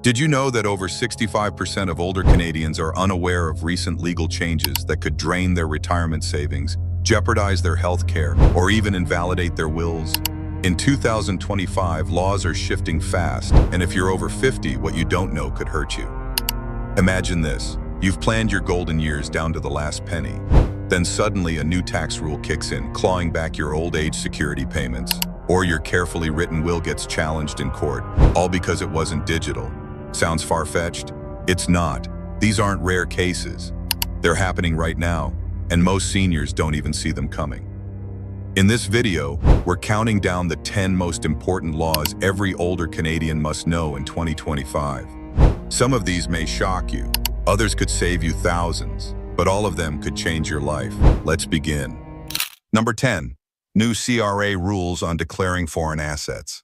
Did you know that over 65% of older Canadians are unaware of recent legal changes that could drain their retirement savings, jeopardize their health care, or even invalidate their wills? In 2025, laws are shifting fast, and if you're over 50, what you don't know could hurt you. Imagine this. You've planned your golden years down to the last penny. Then suddenly a new tax rule kicks in, clawing back your old age security payments. Or your carefully written will gets challenged in court, all because it wasn't digital. Sounds far-fetched? It's not. These aren't rare cases. They're happening right now, and most seniors don't even see them coming. In this video, we're counting down the 10 most important laws every older Canadian must know in 2025. Some of these may shock you. Others could save you thousands, but all of them could change your life. Let's begin. Number 10. New CRA rules on declaring foreign assets.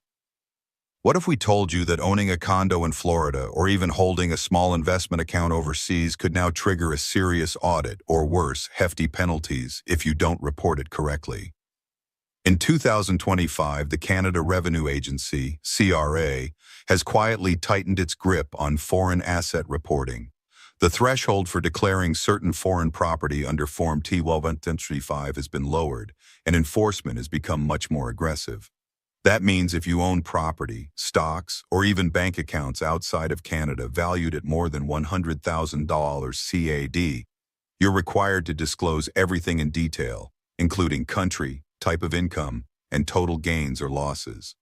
What if we told you that owning a condo in Florida or even holding a small investment account overseas could now trigger a serious audit or worse, hefty penalties if you don't report it correctly? In 2025, the Canada Revenue Agency, CRA, has quietly tightened its grip on foreign asset reporting. The threshold for declaring certain foreign property under Form T-1235 has been lowered, and enforcement has become much more aggressive. That means if you own property, stocks, or even bank accounts outside of Canada valued at more than $100,000 CAD, you're required to disclose everything in detail, including country, type of income, and total gains or losses.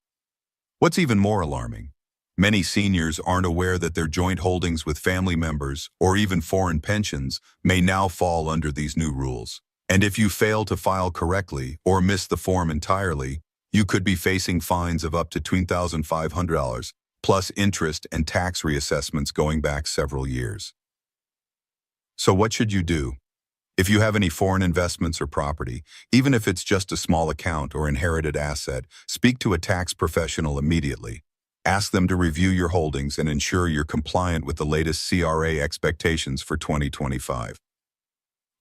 What's even more alarming? Many seniors aren't aware that their joint holdings with family members or even foreign pensions may now fall under these new rules. And if you fail to file correctly or miss the form entirely, you could be facing fines of up to $2,500, plus interest and tax reassessments going back several years. So what should you do? If you have any foreign investments or property, even if it's just a small account or inherited asset, speak to a tax professional immediately. Ask them to review your holdings and ensure you're compliant with the latest CRA expectations for 2025.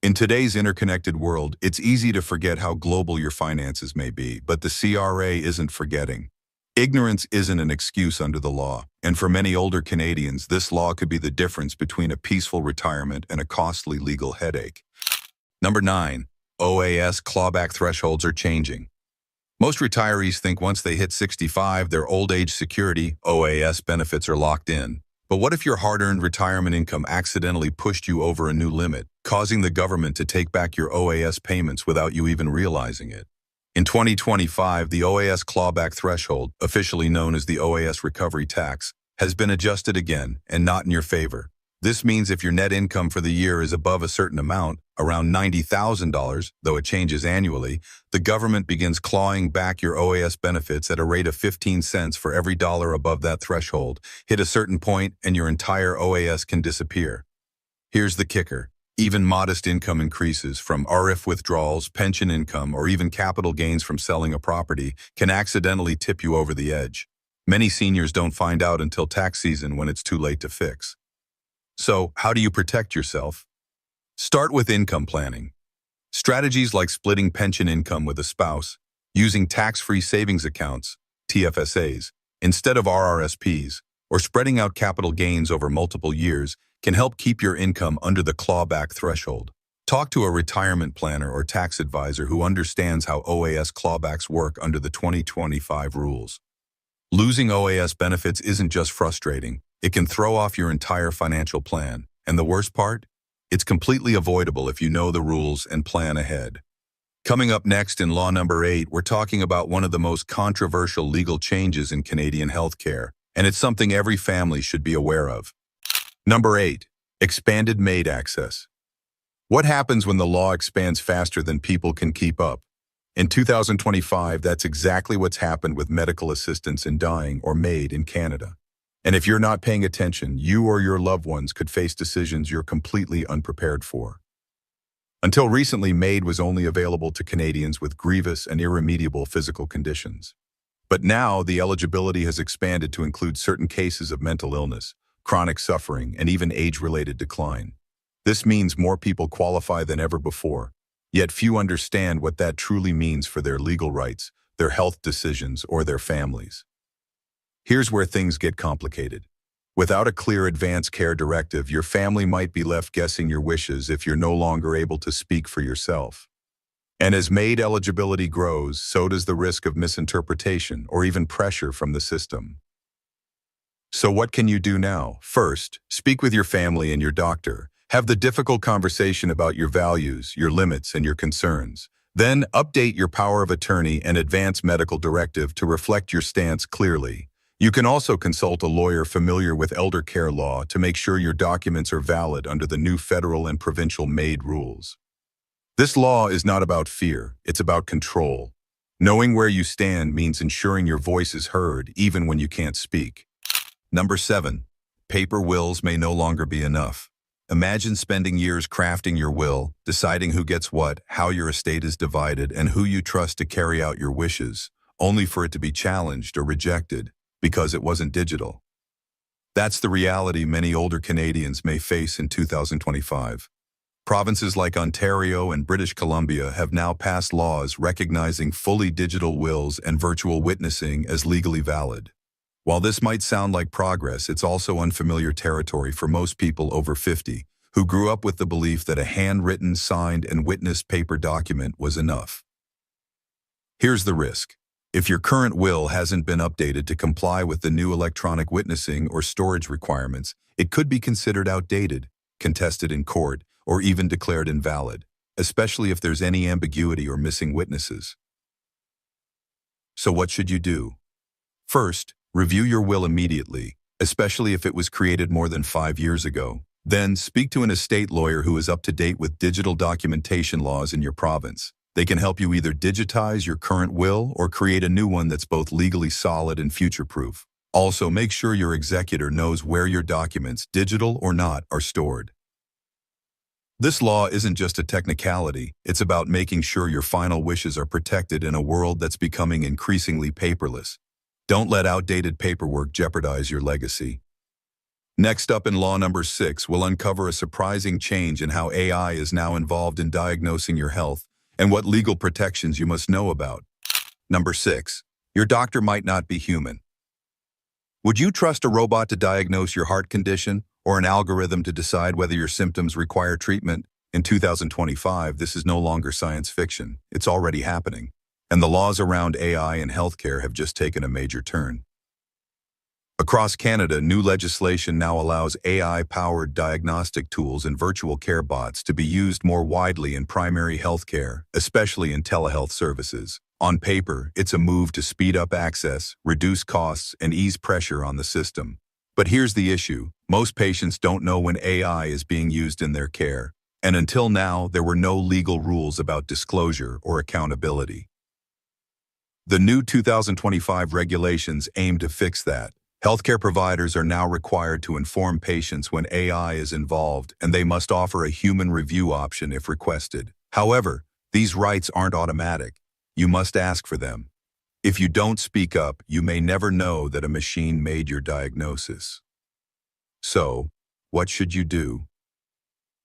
In today's interconnected world, it's easy to forget how global your finances may be, but the CRA isn't forgetting. Ignorance isn't an excuse under the law, and for many older Canadians, this law could be the difference between a peaceful retirement and a costly legal headache. Number 9. OAS clawback thresholds are changing. Most retirees think once they hit 65, their old age security, OAS benefits are locked in. But what if your hard-earned retirement income accidentally pushed you over a new limit, causing the government to take back your OAS payments without you even realizing it? In 2025, the OAS clawback threshold, officially known as the OAS recovery tax, has been adjusted again and not in your favor. This means if your net income for the year is above a certain amount, around $90,000, though it changes annually, the government begins clawing back your OAS benefits at a rate of 15 cents for every dollar above that threshold. Hit a certain point and your entire OAS can disappear. Here's the kicker. Even modest income increases from RF withdrawals, pension income, or even capital gains from selling a property can accidentally tip you over the edge. Many seniors don't find out until tax season when it's too late to fix. So, how do you protect yourself? Start with income planning. Strategies like splitting pension income with a spouse, using tax-free savings accounts, TFSAs, instead of RRSPs, or spreading out capital gains over multiple years can help keep your income under the clawback threshold. Talk to a retirement planner or tax advisor who understands how OAS clawbacks work under the 2025 rules. Losing OAS benefits isn't just frustrating, it can throw off your entire financial plan. And the worst part? It's completely avoidable if you know the rules and plan ahead. Coming up next in Law Number 8, we're talking about one of the most controversial legal changes in Canadian healthcare, and it's something every family should be aware of. Number 8. Expanded MAiD access. What happens when the law expands faster than people can keep up? In 2025, that's exactly what's happened with medical assistance in dying, or MAiD, in Canada. And if you're not paying attention, you or your loved ones could face decisions you're completely unprepared for. Until recently, MAiD was only available to Canadians with grievous and irremediable physical conditions. But now, the eligibility has expanded to include certain cases of mental illness, chronic suffering, and even age-related decline. This means more people qualify than ever before, yet few understand what that truly means for their legal rights, their health decisions, or their families. Here's where things get complicated. Without a clear advance care directive, your family might be left guessing your wishes if you're no longer able to speak for yourself. And as MAiD eligibility grows, so does the risk of misinterpretation or even pressure from the system. So what can you do now? First, speak with your family and your doctor. Have the difficult conversation about your values, your limits, and your concerns. Then, update your power of attorney and advance medical directive to reflect your stance clearly. You can also consult a lawyer familiar with elder care law to make sure your documents are valid under the new federal and provincial MAiD rules. This law is not about fear, it's about control. Knowing where you stand means ensuring your voice is heard even when you can't speak. Number 7. Paper wills may no longer be enough. Imagine spending years crafting your will, deciding who gets what, how your estate is divided, and who you trust to carry out your wishes, only for it to be challenged or rejected because it wasn't digital. That's the reality many older Canadians may face in 2025. Provinces like Ontario and British Columbia have now passed laws recognizing fully digital wills and virtual witnessing as legally valid. While this might sound like progress, it's also unfamiliar territory for most people over 50 who grew up with the belief that a handwritten, signed, and witnessed paper document was enough. Here's the risk. If your current will hasn't been updated to comply with the new electronic witnessing or storage requirements, it could be considered outdated, contested in court, or even declared invalid, especially if there's any ambiguity or missing witnesses. So what should you do? First, review your will immediately, especially if it was created more than 5 years ago. Then, speak to an estate lawyer who is up to date with digital documentation laws in your province. They can help you either digitize your current will or create a new one that's both legally solid and future-proof. Also, make sure your executor knows where your documents, digital or not, are stored. This law isn't just a technicality, it's about making sure your final wishes are protected in a world that's becoming increasingly paperless. Don't let outdated paperwork jeopardize your legacy. Next up in law number 6, we'll uncover a surprising change in how AI is now involved in diagnosing your health and what legal protections you must know about. Number 6, your doctor might not be human. Would you trust a robot to diagnose your heart condition or an algorithm to decide whether your symptoms require treatment? In 2025, this is no longer science fiction. It's already happening. And the laws around AI and healthcare have just taken a major turn. Across Canada, new legislation now allows AI-powered diagnostic tools and virtual care bots to be used more widely in primary healthcare, especially in telehealth services. On paper, it's a move to speed up access, reduce costs, and ease pressure on the system. But here's the issue. Most patients don't know when AI is being used in their care. And until now, there were no legal rules about disclosure or accountability. The new 2025 regulations aim to fix that. Healthcare providers are now required to inform patients when AI is involved, and they must offer a human review option if requested. However, these rights aren't automatic. You must ask for them. If you don't speak up, you may never know that a machine made your diagnosis. So, what should you do?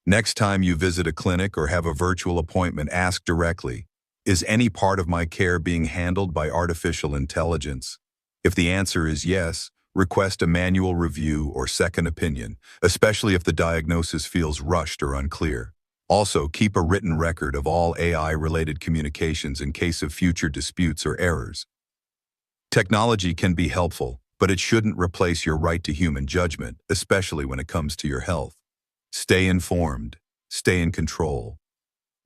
Next time you visit a clinic or have a virtual appointment, ask directly, is any part of my care being handled by artificial intelligence? If the answer is yes, request a manual review or second opinion, especially if the diagnosis feels rushed or unclear. Also, keep a written record of all AI-related communications in case of future disputes or errors. Technology can be helpful, but it shouldn't replace your right to human judgment, especially when it comes to your health. Stay informed. Stay in control.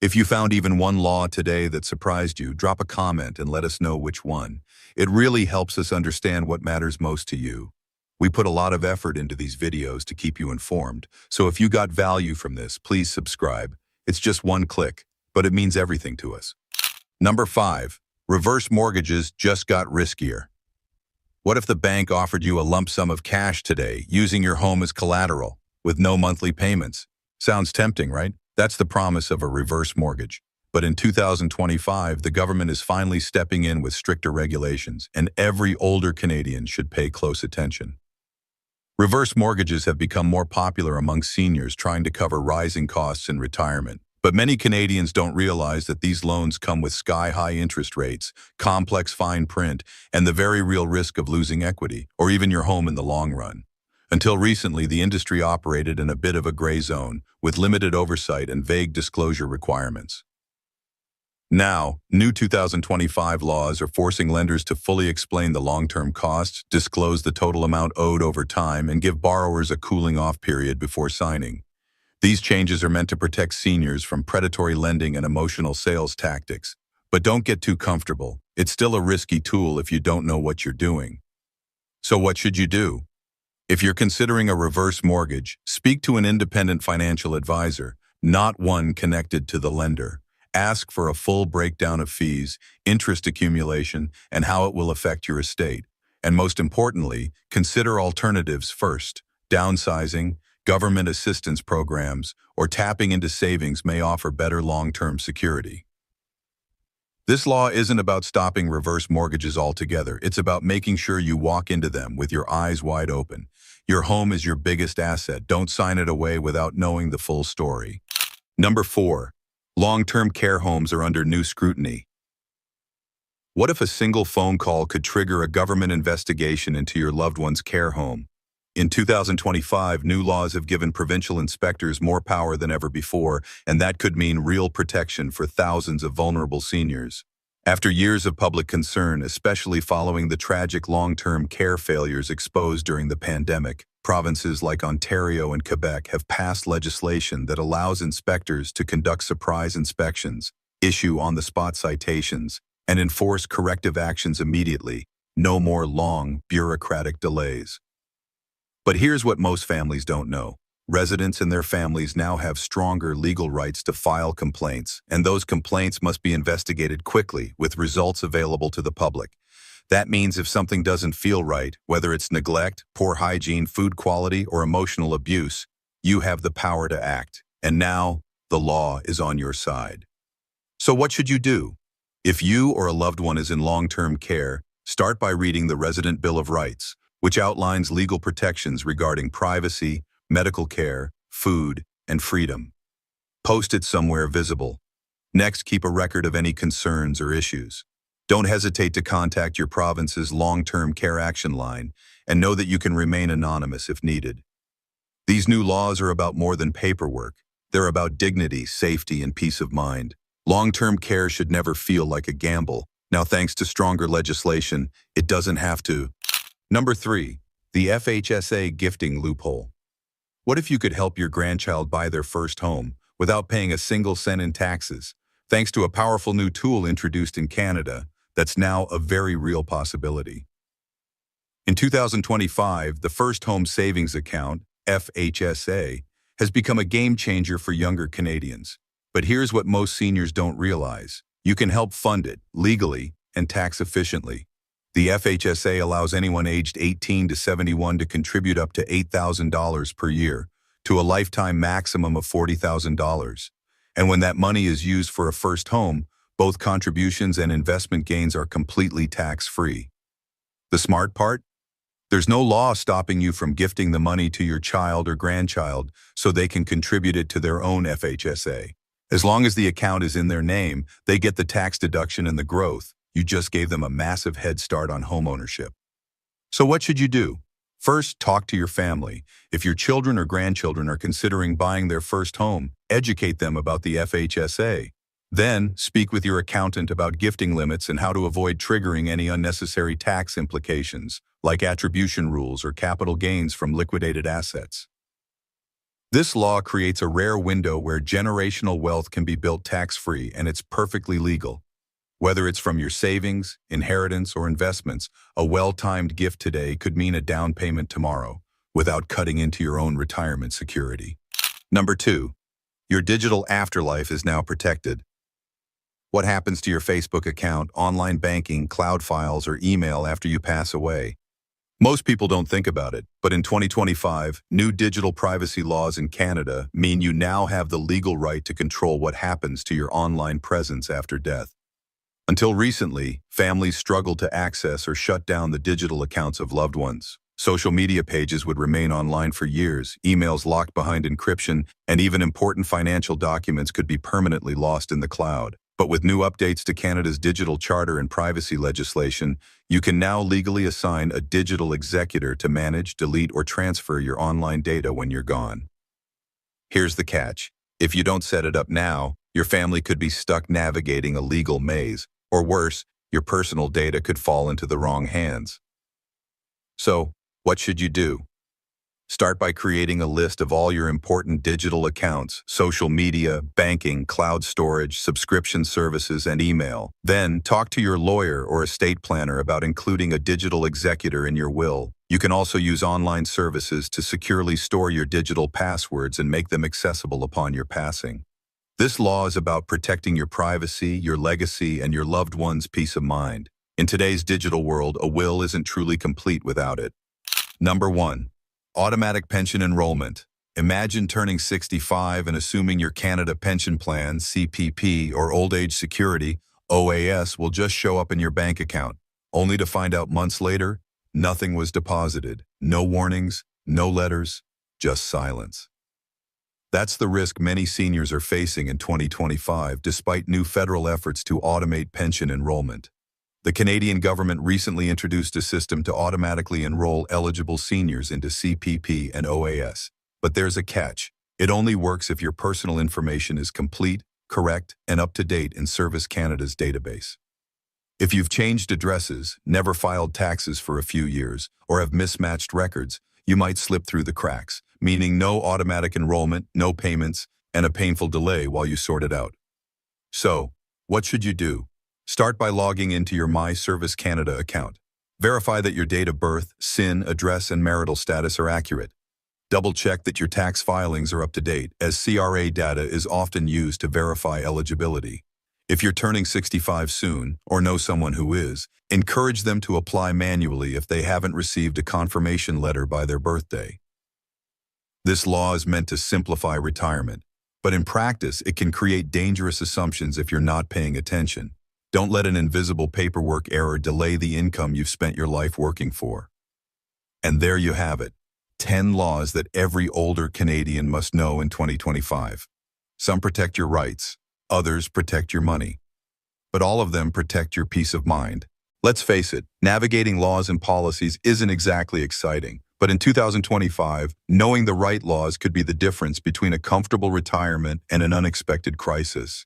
If you found even one law today that surprised you, drop a comment and let us know which one. It really helps us understand what matters most to you. We put a lot of effort into these videos to keep you informed, so if you got value from this, please subscribe. It's just one click, but it means everything to us. Number 5, reverse mortgages just got riskier. What if the bank offered you a lump sum of cash today, using your home as collateral, with no monthly payments? Sounds tempting, right? That's the promise of a reverse mortgage. But in 2025, the government is finally stepping in with stricter regulations, and every older Canadian should pay close attention. Reverse mortgages have become more popular among seniors trying to cover rising costs in retirement. But many Canadians don't realize that these loans come with sky-high interest rates, complex fine print, and the very real risk of losing equity, or even your home in the long run. Until recently, the industry operated in a bit of a gray zone, with limited oversight and vague disclosure requirements. Now, new 2025 laws are forcing lenders to fully explain the long-term costs, disclose the total amount owed over time, and give borrowers a cooling-off period before signing. These changes are meant to protect seniors from predatory lending and emotional sales tactics. But don't get too comfortable. It's still a risky tool if you don't know what you're doing. So what should you do? If you're considering a reverse mortgage, speak to an independent financial advisor, not one connected to the lender. Ask for a full breakdown of fees, interest accumulation, and how it will affect your estate. And most importantly, consider alternatives first. Downsizing, government assistance programs, or tapping into savings may offer better long-term security. This law isn't about stopping reverse mortgages altogether. It's about making sure you walk into them with your eyes wide open. Your home is your biggest asset. Don't sign it away without knowing the full story. Number 4. Long-term care homes are under new scrutiny. What if a single phone call could trigger a government investigation into your loved one's care home? In 2025, new laws have given provincial inspectors more power than ever before, and that could mean real protection for thousands of vulnerable seniors. After years of public concern, especially following the tragic long-term care failures exposed during the pandemic, provinces like Ontario and Quebec have passed legislation that allows inspectors to conduct surprise inspections, issue on-the-spot citations, and enforce corrective actions immediately. No more long, bureaucratic delays. But here's what most families don't know. Residents and their families now have stronger legal rights to file complaints, and those complaints must be investigated quickly, with results available to the public. That means if something doesn't feel right, whether it's neglect, poor hygiene, food quality, or emotional abuse, you have the power to act. And now, the law is on your side. So what should you do? If you or a loved one is in long-term care, start by reading the Resident Bill of Rights, which outlines legal protections regarding privacy, medical care, food, and freedom. Post it somewhere visible. Next, keep a record of any concerns or issues. Don't hesitate to contact your province's long-term care action line, and know that you can remain anonymous if needed. These new laws are about more than paperwork. They're about dignity, safety, and peace of mind. Long-term care should never feel like a gamble. Now, thanks to stronger legislation, it doesn't have to. Number 3, the FHSA gifting loophole. What if you could help your grandchild buy their first home without paying a single cent in taxes, thanks to a powerful new tool introduced in Canada that's now a very real possibility? In 2025, the First Home Savings Account, FHSA, has become a game changer for younger Canadians. But here's what most seniors don't realize. You can help fund it legally and tax efficiently. The FHSA allows anyone aged 18 to 71 to contribute up to $8,000 per year, to a lifetime maximum of $40,000. And when that money is used for a first home, both contributions and investment gains are completely tax-free. The smart part? There's no law stopping you from gifting the money to your child or grandchild so they can contribute it to their own FHSA. As long as the account is in their name, they get the tax deduction and the growth. You just gave them a massive head start on homeownership. So what should you do? First, talk to your family. If your children or grandchildren are considering buying their first home, educate them about the FHSA. Then, speak with your accountant about gifting limits and how to avoid triggering any unnecessary tax implications, like attribution rules or capital gains from liquidated assets. This law creates a rare window where generational wealth can be built tax-free, and it's perfectly legal. Whether it's from your savings, inheritance, or investments, a well-timed gift today could mean a down payment tomorrow, without cutting into your own retirement security. Number 2, your digital afterlife is now protected. What happens to your Facebook account, online banking, cloud files, or email after you pass away? Most people don't think about it, but in 2025, new digital privacy laws in Canada mean you now have the legal right to control what happens to your online presence after death. Until recently, families struggled to access or shut down the digital accounts of loved ones. Social media pages would remain online for years, emails locked behind encryption, and even important financial documents could be permanently lost in the cloud. But with new updates to Canada's Digital Charter and privacy legislation, you can now legally assign a digital executor to manage, delete, or transfer your online data when you're gone. Here's the catch. If you don't set it up now, your family could be stuck navigating a legal maze, or worse, your personal data could fall into the wrong hands. So, what should you do? Start by creating a list of all your important digital accounts, social media, banking, cloud storage, subscription services, and email. Then, talk to your lawyer or estate planner about including a digital executor in your will. You can also use online services to securely store your digital passwords and make them accessible upon your passing. This law is about protecting your privacy, your legacy, and your loved one's peace of mind. In today's digital world, a will isn't truly complete without it. Number 1. Automatic pension enrollment. Imagine turning 65 and assuming your Canada Pension Plan, CPP, or Old Age Security, OAS, will just show up in your bank account, only to find out months later, nothing was deposited. No warnings, no letters, just silence. That's the risk many seniors are facing in 2025, despite new federal efforts to automate pension enrollment. The Canadian government recently introduced a system to automatically enroll eligible seniors into CPP and OAS. But there's a catch. It only works if your personal information is complete, correct, and up to date in Service Canada's database. If you've changed addresses, never filed taxes for a few years, or have mismatched records, you might slip through the cracks, meaning no automatic enrollment, no payments, and a painful delay while you sort it out. So, what should you do? Start by logging into your My Service Canada account. Verify that your date of birth, SIN, address, and marital status are accurate. Double-check that your tax filings are up to date, as CRA data is often used to verify eligibility. If you're turning 65 soon, or know someone who is, encourage them to apply manually if they haven't received a confirmation letter by their birthday. This law is meant to simplify retirement, but in practice, it can create dangerous assumptions if you're not paying attention. Don't let an invisible paperwork error delay the income you've spent your life working for. And there you have it, 10 laws that every older Canadian must know in 2025. Some protect your rights, others protect your money. But all of them protect your peace of mind. Let's face it, navigating laws and policies isn't exactly exciting. But in 2025, knowing the right laws could be the difference between a comfortable retirement and an unexpected crisis.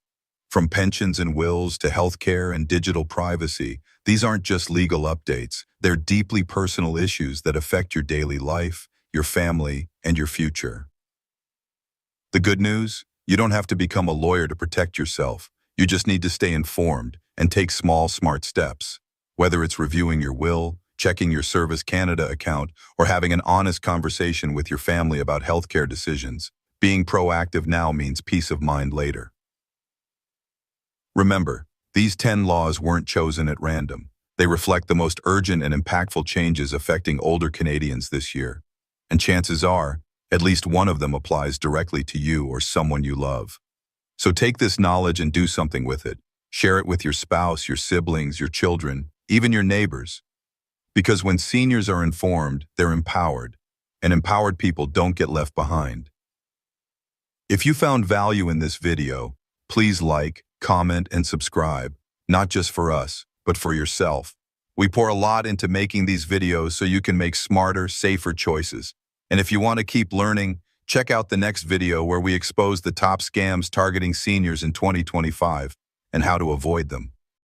From pensions and wills to healthcare and digital privacy, these aren't just legal updates. They're deeply personal issues that affect your daily life, your family, and your future. The good news? You don't have to become a lawyer to protect yourself. You just need to stay informed and take small, smart steps. Whether it's reviewing your will, checking your Service Canada account, or having an honest conversation with your family about healthcare decisions, being proactive now means peace of mind later. Remember, these 10 laws weren't chosen at random. They reflect the most urgent and impactful changes affecting older Canadians this year. And chances are, at least one of them applies directly to you or someone you love. So take this knowledge and do something with it. Share it with your spouse, your siblings, your children, even your neighbors. Because when seniors are informed, they're empowered, and empowered people don't get left behind. If you found value in this video, please like, comment, and subscribe, not just for us, but for yourself. We pour a lot into making these videos so you can make smarter, safer choices. And if you want to keep learning, check out the next video where we expose the top scams targeting seniors in 2025 and how to avoid them.